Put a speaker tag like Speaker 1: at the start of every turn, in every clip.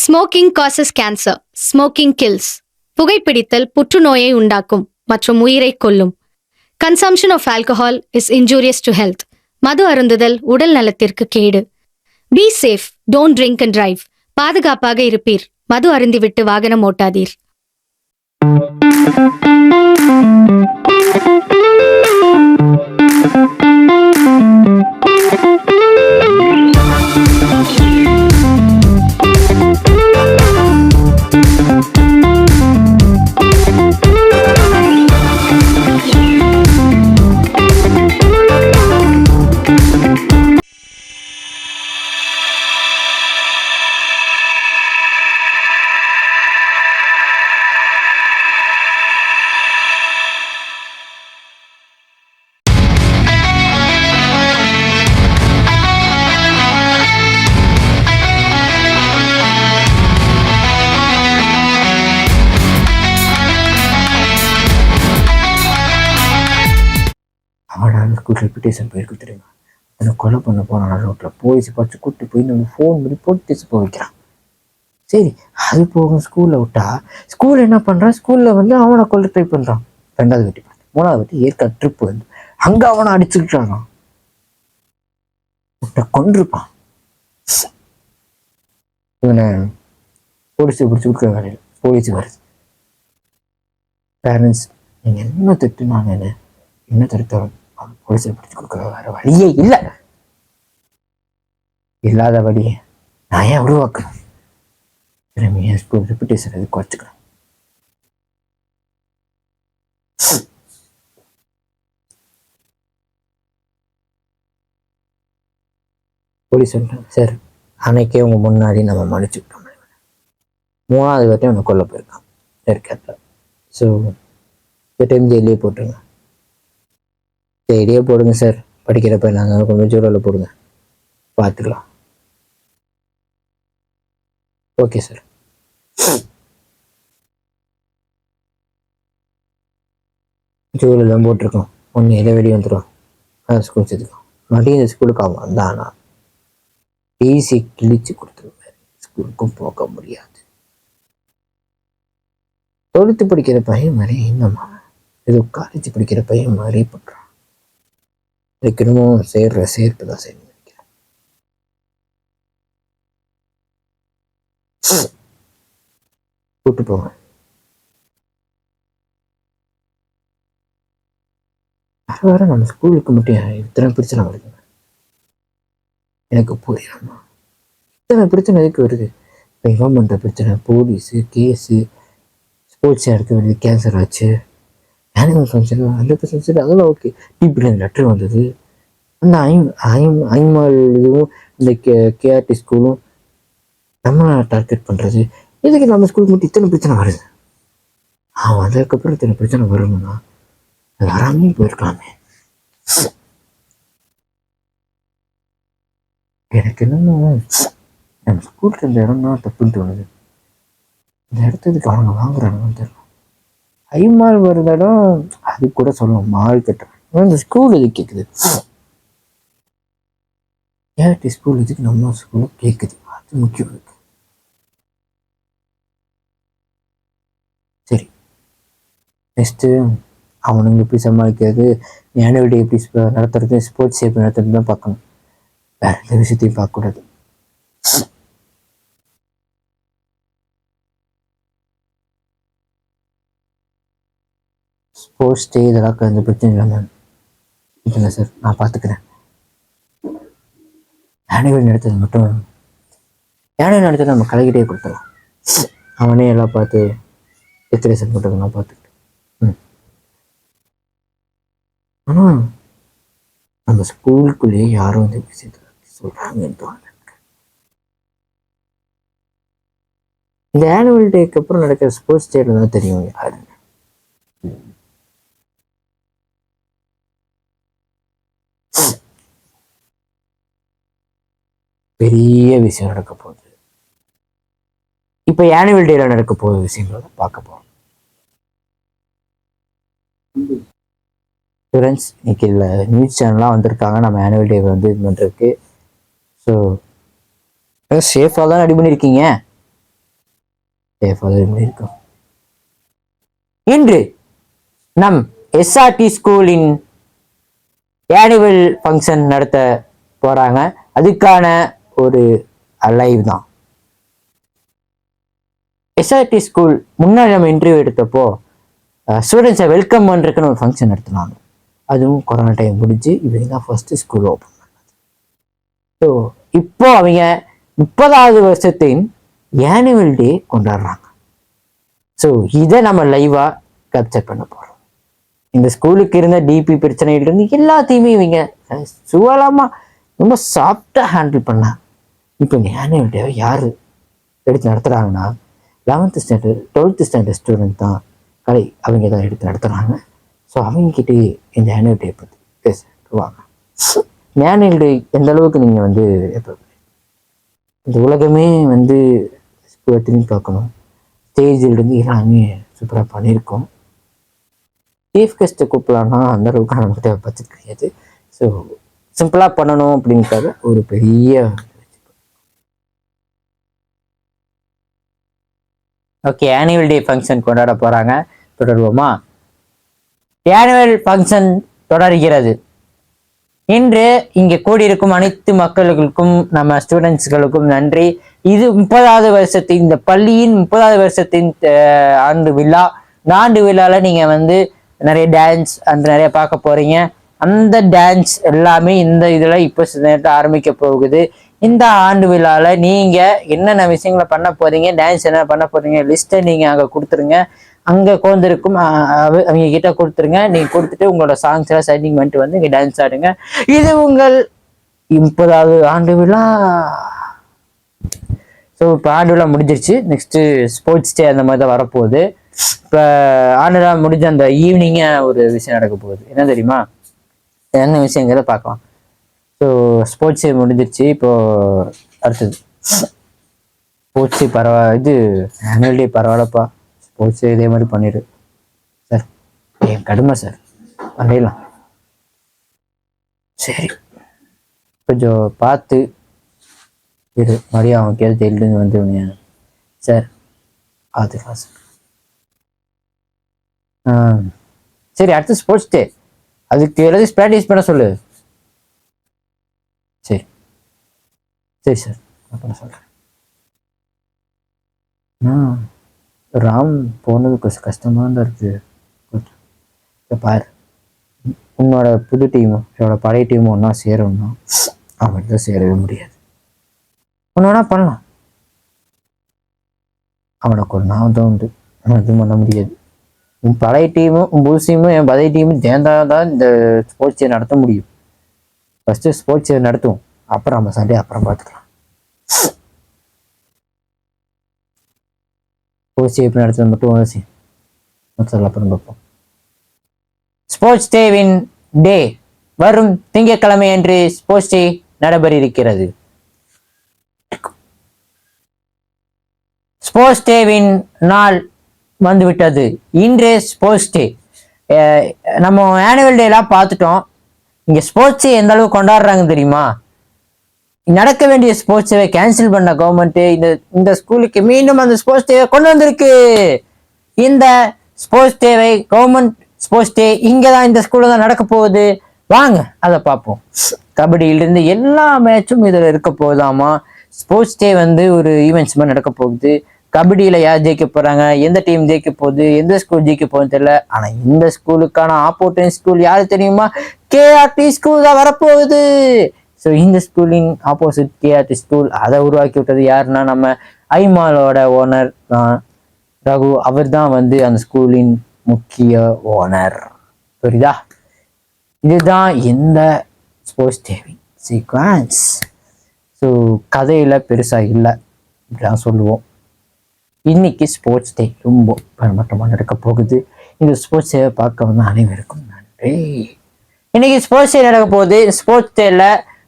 Speaker 1: Smoking causes cancer. Smoking kills. புகைப்பிடித்தல் புற்றுநோயை உண்டாக்கும் மற்றும் உயிரை கொல்லும். Consumption of alcohol is injurious to health. மது அருந்துதல் உடல் நலத்திற்கு கேடு. Be safe, don't drink and drive. பாதுகாப்பாக இருப்பீர். மது அருந்திவிட்டு வாகனம் ஓட்டாதீர்.
Speaker 2: அவனால் ஸ்கூல் ரெப்புடேஷன் போயிருக்கு தெரியுமா? என்னை கொலை பண்ண போகிறான். ரோட்டில் போலீஸ் பார்த்து கூப்பிட்டு போய் நம்ம ஃபோன் பண்ணி போலீஸ் போக வைக்கிறான். சரி, அது போக ஸ்கூலில் விட்டா ஸ்கூலில் என்ன பண்ணுறான்? ஸ்கூலில் வந்து அவனை கொல்ல ட்ரை பண்ணுறான். 2வது வாட்டி பார்த்து 3வது வாட்டி ஏற்காடு ட்ரிப் வந்து அங்கே அவனை அடிச்சுக்கிட்டான். விட்ட கொண்டிருப்பான். இவனை போலீஸை பிடிச்சி கொடுக்குற வேலையில் போலீஸ் வருது. பேரண்ட்ஸ், நீங்கள் என்ன திட்டு நான் என்ன தடுத்தவன் போலீஸை பிடிச்சி கொடுக்குற வேற வழியே இல்லை. இல்லாத வழியை நான் ஏன் உருவாக்கணும்? திரும்பிய ஸ்கூல் ரெப்புடேஷன் அது குறைச்சிக்கிறேன். போலீஸ் சொல்றேன், சார் அன்னைக்கே உங்க முன்னாடி நம்ம மன்னிச்சுக்கிட்டோம். 3வது வாட்டி அவனை கொல்ல போயிருக்கான் ஏற்காட்டில். ஸோ இந்த டைம் ஜெயிலே போட்டுருங்க. ஜெயிலே போடுங்க சார். படிக்கிறப்ப நாங்கள் கொஞ்சம் ஜூரில் போடுங்க, பார்த்துக்கலாம். Okay sir. ஜூரில் தான் போட்டிருக்கோம். 1 இயர் வெளியே வந்துடும். ஸ்கூல் சேர்த்துக்கோம். மறுபடியும் இந்த ஸ்கூலுக்கு அவன் வந்தானா டிசி கிழிச்சு கொடுத்துருவாரு. ஸ்கூலுக்கும் போக முடியாது. 12th படிக்கிற பையன் மாதிரி இன்னமா ஏதோ காலேஜ் படிக்கிற பையன் மாதிரி பண்றான். இன்னமும் சேர்ற சேர்ப்பு தான் சரி நினைக்கிறேன். கூட்டு போவேன். வேற நம்ம ஸ்கூலுக்கு மட்டும் இத்தனை பிரச்சனை வருது எனக்கு புரியணுமா? இத்தனை பிரச்சனை எதுக்கு வருது? இப்போ இவன் பண்ணுற பிரச்சனை, போலீஸு, கேஸு, ஸ்போர்ட்ஸ் யாருக்கு வருது, கேன்சர் ஆச்சு, ஆனிமல் ஃபங்க்ஷன், அந்த ஃபங்க்ஷன் அதெல்லாம் ஓகே. டிபியில் லெட்டர் வந்தது. அந்த ஐமால் இதுவும் இந்த கேஆர்டி ஸ்கூலும் நம்ம டார்கெட் பண்ணுறது. எதுக்கு நம்ம ஸ்கூலுக்கு மட்டும் இத்தனை பிரச்சனை வருது? அவன் அதுக்கப்புறம் இத்தனை பிரச்சனை வரணும்னா அது வராமையும் போயிருக்கலாமே. எனக்கு என்னமோ நம்ம ஸ்கூலுக்கு இந்த இடம் தான் தப்புன்னு தோணுது. இந்த இடத்துக்கு அவங்க வாங்குறாங்கன்னு தெரியல. ஐமால் வருத இடம் அது கூட சொல்லணும், மால் கட்டுறேன். இந்த ஸ்கூல் எது கேட்குது? ஏஆர்டி ஸ்கூல் இதுக்கு நம்ம ஸ்கூலும் கேட்குது. அது முக்கியம் இருக்கு. சரி, நெக்ஸ்ட்டு அவனுங்க எப்படி சமாளிக்கிறது, ஆனுவல் டே எப்படி நடத்துறது, ஸ்போர்ட்ஸ் எப்படி நடத்துறது தான் பார்க்கணும். வேற எந்த விஷயத்தையும் பார்க்கக்கூடாது. ஸ்போர்ட்ஸ் டே இதெல்லாம் எந்த பிரச்சனை இல்லாமல் இல்லை சார், நான் பார்த்துக்கிறேன். ஆனுவல் நடத்தது மட்டும் ஆனுவல் நடத்தது நம்ம கலைக்கிட்டே கொடுத்துடலாம். அவனே எல்லாம் பார்த்து டெக்கரேஷன் பண்ணுறது நான் பார்த்துக்கிட்டேன். ஆனால் நம்ம ஸ்கூலுக்குள்ளேயே யாரும் வந்து விஷயத்தை சொல்கிறாங்கன்னு தோணுது. இந்த ஆனுவல் டேக்கு அப்புறம் நடக்கிற ஸ்போர்ட்ஸ் டேல தான் தெரியும் யாருன்னு. பெரிய விஷயம் நடக்க போகுது. இப்போ ஆனுவல் டேல நடக்க போகிற விஷயங்கள பார்க்க போகிறோம். ஸ்டூடெண்ட்ஸ், இன்னைக்கு இதில் நியூஸ் சேனல்லாம் வந்திருக்காங்க நம்ம ஆனுவல் டே வந்து இது பண்ணுறதுக்கு. ஸோ சேஃபாக தான் ரெடி பண்ணியிருக்கீங்க. இருக்கும். இன்று நம் எஸ்ஆர்டி ஸ்கூலின் ஆனுவல் ஃபங்க்ஷன் நடத்த போறாங்க. அதுக்கான ஒரு லைவ் தான். எஸ்ஆர்டி ஸ்கூல் முன்னாடி நம்ம இன்டர்வியூ எடுத்தப்போ ஸ்டூடெண்ட்ஸை வெல்கம் பண்ணுறதுக்குன்னு ஒரு ஃபங்க்ஷன் நடத்தினாங்க. அதுவும் கொரோனா டைம் முடிஞ்சு இவங்க தான் ஃபர்ஸ்ட் ஸ்கூல் ஓப்பன் பண்ணது. ஸோ இப்போ அவங்க 30வது வருஷத்தின் ஆனுவல் டே கொண்டாடுறாங்க. ஸோ இதை நம்ம லைவாக கேப்சர் பண்ண போகிறோம். இந்த ஸ்கூலுக்கு இருந்த டிபி பிரச்சனையிலிருந்து எல்லாத்தையுமே இவங்க சுவலமாக ரொம்ப சாஃப்டாக ஹேண்டில் பண்ணாங்க. இப்போ இந்த ஆனுவல் டேவை யார் எடுத்து நடத்துகிறாங்கன்னா 11th standard 12th standard student தான் அவங்க தான் எடுத்து நடத்துகிறாங்க. ஸோ அவங்ககிட்ட இந்த ஆனுவல் டே பற்றி பேசுவாங்க. ஆனுவல் டே எந்த அளவுக்கு நீங்கள் வந்து எப்போ இந்த உலகமே வந்து திரும்பி பார்க்கணும். ஸ்டேஜிலிருந்து எல்லாமே சூப்பராக பண்ணியிருக்கோம். சீஃப் கெஸ்ட்டை கூப்பிடலான்னா அந்த அளவுக்கு நமக்கு தேவைப்பட்டு கிடையாது. ஸோ சிம்பிளாக பண்ணணும் அப்படின்றது ஒரு பெரிய ஓகே. ஆனுவல் டே ஃபங்க்ஷன் கொண்டாட போகிறாங்க. தொடருவோமா? ஆனுவல் ஃபங்க்ஷன் தொடர்கிறது. இன்று இங்கே கூடியிருக்கும் அனைத்து மக்களுக்கும் நம்ம ஸ்டூடெண்ட்ஸ்களுக்கும் நன்றி. இது 30வது வருஷத்தின் இந்த பள்ளியின் 30வது வருஷத்தின் ஆண்டு விழா. இந்த ஆண்டு விழாவில் நீங்கள் வந்து நிறைய டான்ஸ் அந்த நிறைய பார்க்க போறீங்க. அந்த டான்ஸ் எல்லாமே இந்த இதில் இப்போ நேரத்தை ஆரம்பிக்க போகுது. இந்த ஆண்டு விழாவில் நீங்கள் என்னென்ன விஷயங்களை பண்ண போறீங்க, டான்ஸ் என்ன பண்ண போறீங்க லிஸ்ட்டை நீங்கள் அங்கே கொடுத்துருங்க. அங்கே கோந்திருக்கும் அவங்க கிட்ட கொடுத்துருங்க. நீங்கள் கொடுத்துட்டு உங்களோட சாங்ஸ் எல்லாம் செட்டிங் பண்ணிட்டு வந்து இங்கே டான்ஸ் ஆடுங்க. இது உங்கள் 30வது ஆண்டு விழா. ஸோ இப்போ ஆண்டு விழா முடிஞ்சிருச்சு. நெக்ஸ்ட்டு ஸ்போர்ட்ஸ் டே அந்த மாதிரி தான் வரப்போகுது. இப்போ ஆண்டு விழா முடிஞ்ச அந்த ஈவினிங்கே ஒரு விஷயம் நடக்க போகுது. என்ன தெரியுமா? என்ன விஷயங்கிறத பார்க்கலாம். ஸோ ஸ்போர்ட்ஸ் டே முடிஞ்சிருச்சு. இப்போது அடுத்தது ஸ்போர்ட்ஸ் டே இது ஆனுவல் டே பரவாயில்லப்பா. ஸ்போர்ட்ஸ் டே இதே மாதிரி பண்ணிடு சார். என் கடுமை சார், பண்ணிடலாம். சரி, கொஞ்சம் பார்த்து இரு. மறுபடியும் அவன் கேள்வி எழுதுன்னு வந்து சார் பார்த்துக்கலாம் சார். சரி, அடுத்து ஸ்போர்ட்ஸ் டே. அதுக்கு எல்லாத்தையும் ப்ராக்டிஸ் பண்ண சொல்லு. சரி சரி சார், அப்புறம் சொல்கிறேன். ராம் போனது கொஞ்சம் கஷ்டமாக தான் இருக்குது. இப்போ பாரு, உன்னோட புது டீமும் என்னோட பழைய டீமும் ஒன்றா சேரணும்னா அவன்கிட்ட சேரவே முடியாது. ஒன்றா பண்ணலாம், அவனுக்கு ஒரு நான் தான் உண்டு. எதுவும் பண்ண முடியாது. உன் பழைய டீமும் உன் புது டீமும் என் பழைய டீமும் சேர்ந்தாதான் இந்த ஸ்போர்ட்ஸ் டே நடத்த முடியும். ஃபஸ்ட்டு ஸ்போர்ட்ஸ் டே நடத்துவோம், அப்புறம் நம்ம சண்டே அப்புறம் பார்த்துக்கலாம். ஸ்போர்ட்ஸ் டே எப்படி நடத்துறது மட்டும் அப்புறம் பார்ப்போம். ஸ்போர்ட்ஸ் டேவின் டே வரும் திங்கட்கிழமை அன்று ஸ்போர்ட்ஸ் டே நடைபெற இருக்கிறது. ஸ்போர்ட்ஸ் டேவின் நாள் வந்துவிட்டது. இன்று ஸ்போர்ட்ஸ் டே. நம்ம ஆனுவல் டேலாம் பார்த்துட்டோம். இங்கே ஸ்போர்ட்ஸ் டே எந்த அளவுக்கு கொண்டாடுறாங்க தெரியுமா? நடக்க வேண்டிய ஸ்போர்ட்ஸ் டேவை கேன்சல் பண்ண கவர்மெண்ட் இந்த ஸ்கூலுக்கு மீண்டும் அந்த ஸ்போர்ட்ஸ் டேவை கொண்டு வந்திருக்கு. இந்த ஸ்போர்ட்ஸ் டேவை கவர்மெண்ட் ஸ்போர்ட்ஸ் டே இங்கே தான் இந்த ஸ்கூலில் தான் நடக்க போகுது. வாங்க அதை பார்ப்போம். கபடியிலிருந்து எல்லா மேட்சும் இதில் இருக்க போகுதாமா. ஸ்போர்ட்ஸ் டே வந்து ஒரு ஈவெண்ட்ஸ் மாதிரி நடக்க போகுது. கபடியில் யார் ஜெயிக்க போகிறாங்க, எந்த டீம் ஜெயிக்க போகுது, எந்த ஸ்கூல் ஜெயிக்க போகுதுன்னு தெரியல. ஆனால் இந்த ஸ்கூலுக்கான ஆப்போனன்ட் ஸ்கூல் யாரு தெரியுமா? கேஆர்டி ஸ்கூல் தான் வரப்போகுது. ஸோ இந்த ஸ்கூலின் ஆப்போசிட் கேஆர்டி ஸ்கூல். அதை உருவாக்கி விட்டது யாருன்னா நம்ம ஐமாலோட ஓனர் தான் ரகு. அவர் தான் வந்து அந்த ஸ்கூலின் முக்கிய ஓனர். புரியுதா? இதுதான் இந்த ஸ்போர்ட்ஸ் டேவின் சீக்வன்ஸ். ஸோ கதையில் பெருசாக இல்லை இப்படிதான் சொல்லுவோம். இன்னைக்கு ஸ்போர்ட்ஸ் டே ரொம்ப பரமட்டமாக நடக்க போகுது. இந்த ஸ்போர்ட்ஸ் டேவை பார்க்க வந்து அனைவருக்கும் நன்றி. இன்னைக்கு ஸ்போர்ட்ஸ் டே நடக்க போகுது. ஸ்போர்ட்ஸ் டேல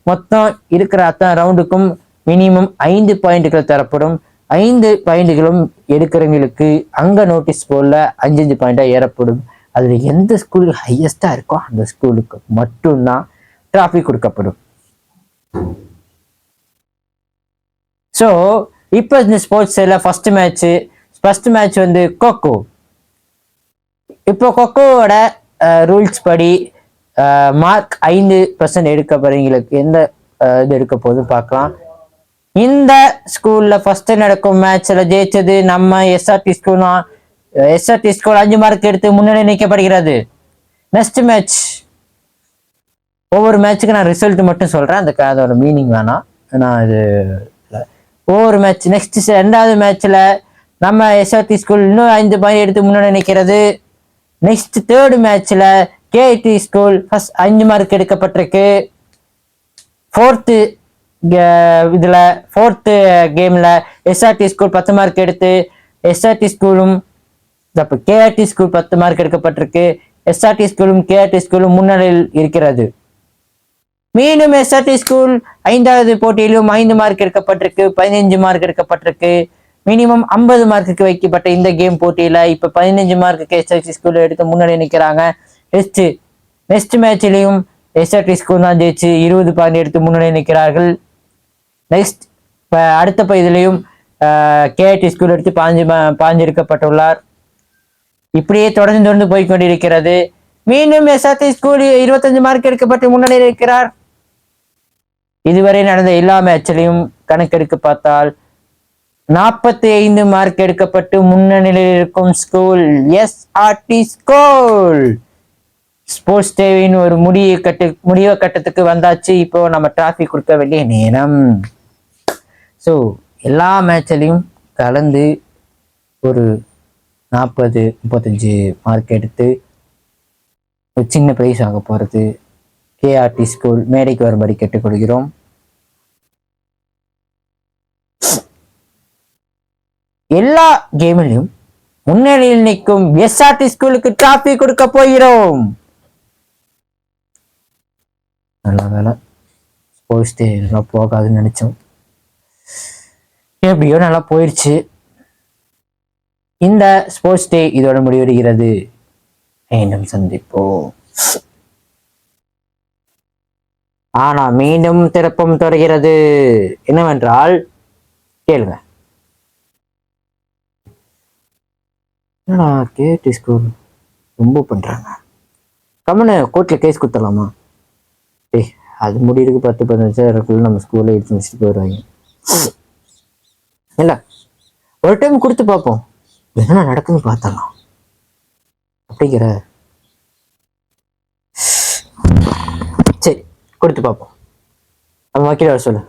Speaker 2: மொத்தம் இருக்கிற அத்தனை ரவுண்டுக்கும் மினிமம் 5 பாயிண்ட்டுகள் தரப்படும். 5 பாயிண்ட்டுகளும் எடுக்கிறவங்களுக்கு அங்கே நோட்டீஸ் போர்டில் 5 பாயிண்டாக ஏறப்படும். அதில் எந்த ஸ்கூலுக்கு ஹையஸ்டாக இருக்கோ அந்த ஸ்கூலுக்கு மட்டும்தான் டிராஃபி கொடுக்கப்படும். ஸோ இப்போ இந்த ஸ்போர்ட்ஸ் டேல ஃபர்ஸ்ட் மேட்ச்சு ஃபர்ஸ்ட் மேட்ச் வந்து கோகோ. இப்போ கொக்கோவோட ரூல்ஸ் படி மார்க் 5% எடுக்க போறீங்களுக்கு எந்த இது எடுக்க போகுது பார்க்கலாம். இந்த ஸ்கூல்ல ஃபர்ஸ்ட் நடக்கும் மேட்ச்ல ஜெயிச்சது நம்ம SRT school. SRT school 5 mark எடுத்து முன்னணி நிற்கப்படுகிறது. நெக்ஸ்ட் மேட்ச், ஒவ்வொரு மேட்சுக்கு நான் ரிசல்ட் மட்டும் சொல்றேன், அதோட மீனிங் வேணாம். நான் இது ஒவ்வொரு மேட்ச். நெக்ஸ்ட் 2வது மேட்ச்ல நம்ம எஸ்ஆர்டி ஸ்கூல் இன்னும் 5 பாயிண்ட் எடுத்து முன்னணி நிற்கிறது. நெக்ஸ்ட் 3rd மேட்ச்ல கேஐடி ஸ்கூல் ஃபர்ஸ்ட் 5 மார்க் எடுக்கப்பட்டிருக்கு. 4th இதுல 4th கேம்ல எஸ்ஆர்டி ஸ்கூல் 10 மார்க் எடுத்து எஸ்ஆர்டி ஸ்கூலும் கேஆர்டி ஸ்கூல் 10 மார்க் எடுக்கப்பட்டிருக்கு. எஸ்ஆர்டி ஸ்கூலும் கேஆர்டி ஸ்கூலும் முன்னிலையில் இருக்கிறது. மீண்டும் எஸ்ஆர்டி ஸ்கூல் 5வது போட்டியிலும் 5 மார்க் எடுக்கப்பட்டிருக்கு, 15 மார்க் எடுக்கப்பட்டிருக்கு. மினிமம் 50 மார்க்குக்கு வைக்கப்பட்ட இந்த கேம் போட்டியில இப்ப 15 மார்க்குக்கு எஸ்ஆர்டி ஸ்கூல் எடுத்து முன்னாடி நிற்கிறாங்க. நெக்ஸ்ட் மேட்ச்லயும் எஸ்ஆர்டி ஸ்கூல் தான் ஜெயிச்சு 20 பாயிண்ட் எடுத்து முன்னாடி நிற்கிறார்கள். நெக்ஸ்ட் அடுத்த இதுலயும் கேஐடி ஸ்கூல் எடுத்து 5 எடுக்கப்பட்டுள்ளார். இப்படியே தொடர்ந்து போய்கொண்டிருக்கிறது. மீண்டும் எஸ்ஆர்டி ஸ்கூல் 25 மார்க் எடுக்கப்பட்டு முன்னணி இருக்கிறார். இதுவரை நடந்த எல்லா மேட்ச்லையும் கணக்கெடுக்க பார்த்தால் 45 மார்க் எடுக்கப்பட்டு முன்னணியில் இருக்கும் school SRT school. Sports Devon ஒரு முடிவு கட்டத்துக்கு வந்தாச்சு. இப்போ நம்ம டிராஃபி கொடுக்க வேண்டிய நேரம். ஸோ எல்லா மேட்ச்லையும் கலந்து ஒரு 40-35 மார்க் எடுத்து ஒரு சின்ன பிரைஸ் ஆக போறது. கேஆர்டி ஸ்கூல் மேடைக்கு வரும்படி கேட்டுக்கொள்கிறோம். எல்லா கேமிலையும் முன்னணியில் நிற்கும் எஸ்ஆர்டி ஸ்கூலுக்கு டிராஃபி கொடுக்க போகிறோம். நல்ல வேலை ஸ்போர்ட்ஸ் டே நல்லா போகாதுன்னு நினைச்சோம். எப்படியோ நல்லா போயிடுச்சு. இந்த ஸ்போர்ட்ஸ் டே இதோட முடிவடைகிறது. மீண்டும் சந்திப்போம். ஆனா மீண்டும் திருப்பம் தொடர்கிறது. என்னவென்றால் கேளுங்க. கேடி ஸ்கூல் ரொம்ப பண்றாங்க. கம்மனு கோர்ட்ல கேஸ் கொடுத்துடலாமா? அது முடியிருக்கு 10-15 நிமிஷம் நம்ம ஸ்கூல்ல எடுத்து முடிச்சுட்டு போயிடுவாங்க. இல்ல ஒரு டைம் கொடுத்து பார்ப்போம், என்ன நடக்குதுன்னு பார்த்தலாம் அப்படிங்கிற. சரி கொடுத்து பார்ப்போம். நம்ம வக்கீல் வர சொல்லு.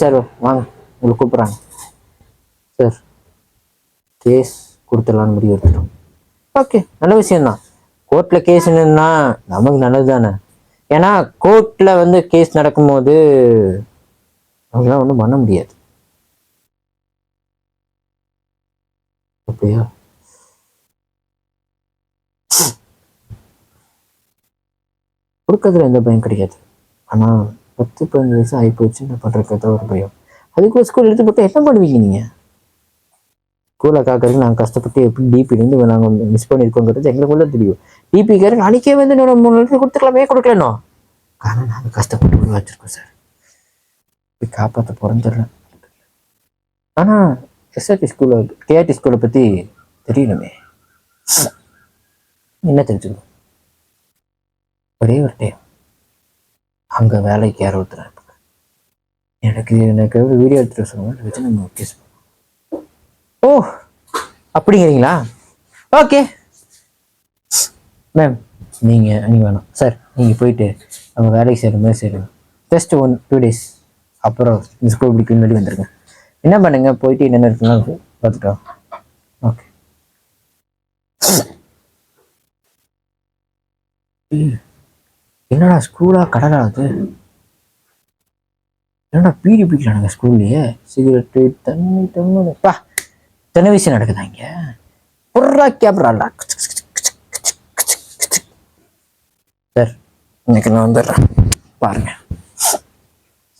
Speaker 2: சார் வாங்க, உங்களை கூப்பிட்றாங்க. சார் கேஸ் கொடுத்துடலான்னு முடிவு எடுத்துட்டோம். ஓகே, நல்ல விஷயம்தான். கோர்ட்ல கேஸ் என்னன்னா நமக்கு நல்லது தானே. ஏன்னா கோர்ட்ல கேஸ் நடக்கும்போது அவங்களாம் ஒன்றும் பண்ண முடியாது. அப்படியா? கொடுக்கறதுல எந்த பயம் கிடையாது. ஆனா 10-15 வயசு ஆகி போச்சு, என்ன பண்றதுக்கு ஒரு பயம். அதுக்கு ஸ்கூல் எடுத்து போட்டு என்ன பண்ணுவீங்க நீங்க? ஸ்கூலை காக்கிறதுக்கு நாங்கள் கஷ்டப்பட்டு எப்படி டிபிலேருந்து நாங்கள் மிஸ் பண்ணியிருக்கோங்கிறது எங்களுக்குள்ள தெரியும். டிபிக்காரர் அன்னைக்கே 3 லட்சம் கொடுக்கலனோ, ஆனால் நாங்கள் கஷ்டப்பட்டு வச்சிருக்கோம் சார். போய் காப்பாற்ற போறோன்னு தெரியல. ஆனா எஸ்ஆர்டி ஸ்கூலை கேஆர்டி ஸ்கூலை பத்தி தெரியணுமே. என்ன தெரிஞ்சுக்கணும்? ஒரே ஒரு டைம் அங்க வேலைக்கு யாரோ ஒருத்தர் எனக்கு வீடியோ எடுத்துட்டு சொல்லுங்க, வச்சு நம்ம கேஸ். ஓ அப்படிங்கிறீங்களா? ஓகே மேம், நீங்க வேணாம் சார், நீங்க போயிட்டு அவங்க வேலைக்கு செய்கிற மாதிரி செய்யுங்க. ஜஸ்ட் 1-2 days அப்புறம் இந்த ஸ்கூல் பிடிக்கும் முன்னாடி வந்துருங்க. என்ன பண்ணுங்க, போயிட்டு என்னென்ன இருக்குன்னா பார்த்துட்டோம். ஓகே. என்னடா ஸ்கூலா கடலா அது? என்னடா பீடி பிடிக்கிறானுங்க ஸ்கூல்லையே, சிகரெட்டு தண்ணி தென்ன விஷயம் நடக்குதா இங்க? புறா கேப்ராடா. சார் இன்னைக்கு நான் வந்துடுறேன் பாருங்க.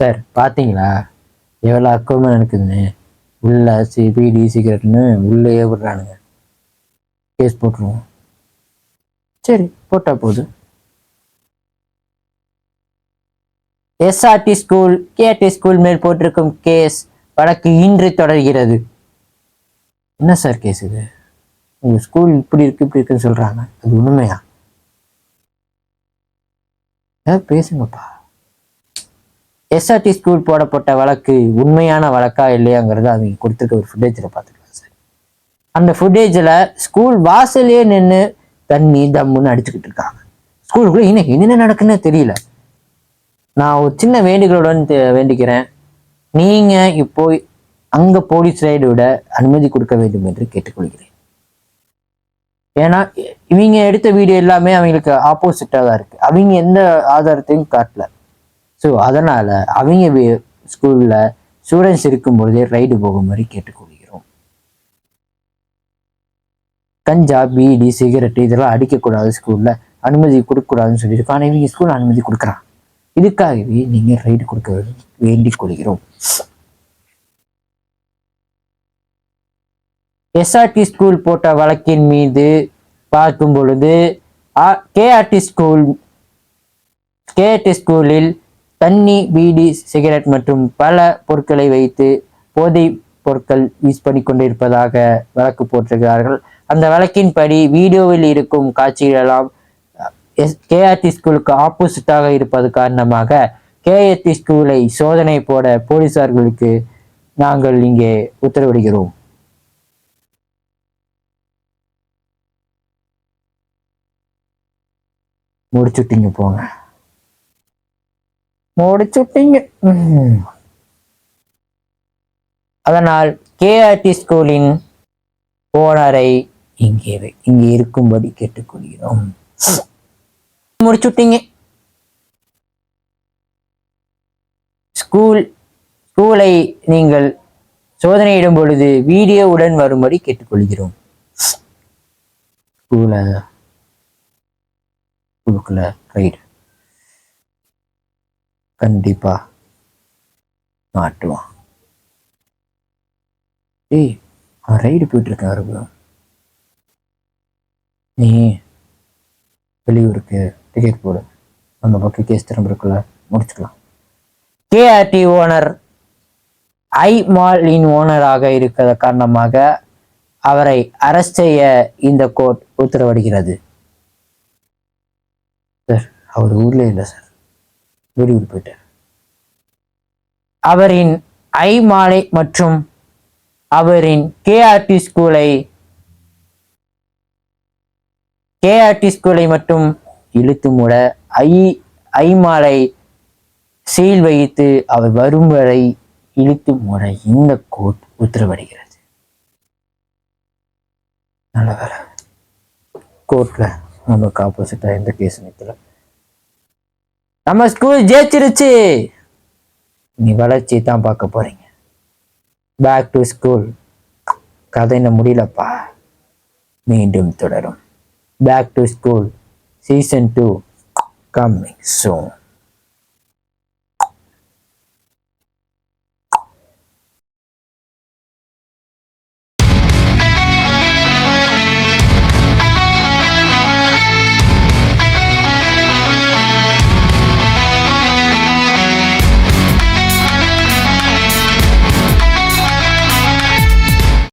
Speaker 2: சார் பார்த்தீங்களா எவ்வளோ அக்கௌண்ட் இருக்குதுன்னு? உள்ள பீடி சிகரெட்னு உள்ளே விடுறானுங்க. கேஸ் போட்டுருவோம். சரி போட்டா போகுது. எஸ்ஆர்டி ஸ்கூல் கேடி ஸ்கூல் மேல் போட்டிருக்கும் கேஸ் வழக்கு இன்று தொடர்கிறது. என்ன சார் கேஸ் இது? உங்க ஸ்கூல் இப்படி இருக்குன்னு சொல்றாங்க, அது உண்மையா? பேசுங்கப்பா. எஸ்ஆர்டி ஸ்கூல் போடப்பட்ட வழக்கு உண்மையான வழக்கா இல்லையாங்கிறத அவங்க கொடுத்துருக்க ஒரு ஃபுட்டேஜில் பார்த்துக்கலாம் சார். அந்த ஃபுட்டேஜில் ஸ்கூல் வாசலே நின்று தண்ணி தம்முன்னு அடிச்சுக்கிட்டு இருக்காங்க. ஸ்கூலுக்குள்ள என்ன நடக்குன்னு தெரியல. நான் ஒரு சின்ன வேண்டுகளுடன் வேண்டிக்கிறேன், நீங்க இப்போ அங்க போலீஸ் ரைடு விட அனுமதி கொடுக்க வேண்டும் என்று கேட்டுக்கொள்கிறேன். ஏன்னா இவங்க எடுத்த வீடியோ எல்லாமே அவங்களுக்கு ஆப்போசிட்டா தான் இருக்கு. அவங்க எந்த ஆதாரத்தையும் காட்டல. ஸோ அதனால அவங்க ஸ்கூல்ல ஸ்டூடெண்ட்ஸ் இருக்கும்பொழுதே ரைடு போகும் மாதிரி கேட்டுக்கொள்கிறோம். கஞ்சா, பீடி, சிகரெட் இதெல்லாம் அடிக்கக்கூடாது, ஸ்கூல்ல அனுமதி கொடுக்கக்கூடாதுன்னு சொல்லியிருக்கோம். ஆனால் இவங்க ஸ்கூல்ல அனுமதி கொடுக்குறான். இதுக்காகவே நீங்க ரைடு கொடுக்க வேண்டிக் கொள்கிறோம். எஸ்ஆர்டி ஸ்கூல் போட்ட வழக்கின் மீது பார்க்கும் பொழுது கேஆர்டி ஸ்கூலில் தண்ணி, பீடி, சிகரெட் மற்றும் பல பொருட்களை வைத்து போதை பொருட்கள் யூஸ் பண்ணி கொண்டிருப்பதாக வழக்கு போட்டிருக்கிறார்கள். அந்த வழக்கின்படி வீடியோவில் இருக்கும் காட்சிகளெல்லாம் கேஆர்டி ஸ்கூலுக்கு ஆப்போசிட்டாக இருப்பது காரணமாக கேஆர்டி ஸ்கூலை சோதனை போட போலீசார்களுக்கு நாங்கள் இங்கே உத்தரவிடுகிறோம். முடிச்சுட்டீங்க, போங்க, முடிச்சுட்டீங்க. அதனால் கேஆர்டி ஸ்கூலின் ஓனரை இங்கே இருக்கும்படி கேட்டுக்கொள்கிறோம். முடிச்சுட்டீங்க. ஸ்கூலை நீங்கள் சோதனையிடும் பொழுது வீடியோவுடன் வரும்படி கேட்டுக்கொள்கிறோம். ஸ்கூலுக்குள்ள ரைடு கண்டிப்பா மாட்டுவான். அவன் ரைடு போயிட்டு இருக்கான். நீ வெளியூருக்கு டிக்கெட் போடு, நம்ம பக்கம் கேஸ் திரும்பக்குள்ள முடிச்சுக்கலாம். கேஆர்டி ஓனர் ஐ மாலின் ஓனராக இருக்கிற காரணமாக அவரை அரெஸ்ட் செய்ய இந்த கோர்ட் உத்தரவிடுகிறது. சார், அவர் ஊர்ல இல்லை சார், வெளியூர் போயிட்டார். அவரின் ஐ மாலை மற்றும் அவரின் கேஆர்டி ஸ்கூலை மட்டும் இழுத்து மூட ஐ மாலை சீல் வைத்து அவர் வரும் வரை இழுத்து மூட இந்த கோர்ட் உத்தரவிடுகிறது. நல்ல வேலை, கோர்ட்ல நமக்கு ஆப்போசிட்டா எந்த கேஸ் நிற்கல. நம்ம ஸ்கூல் ஜெயிச்சிருச்சு. நீ வளர்ச்சி தான் பார்க்க போறீங்க. பேக் டு ஸ்கூல் கதை என்ன முடியலப்பா, மீண்டும் தொடரும். Back to school season 2 coming soon.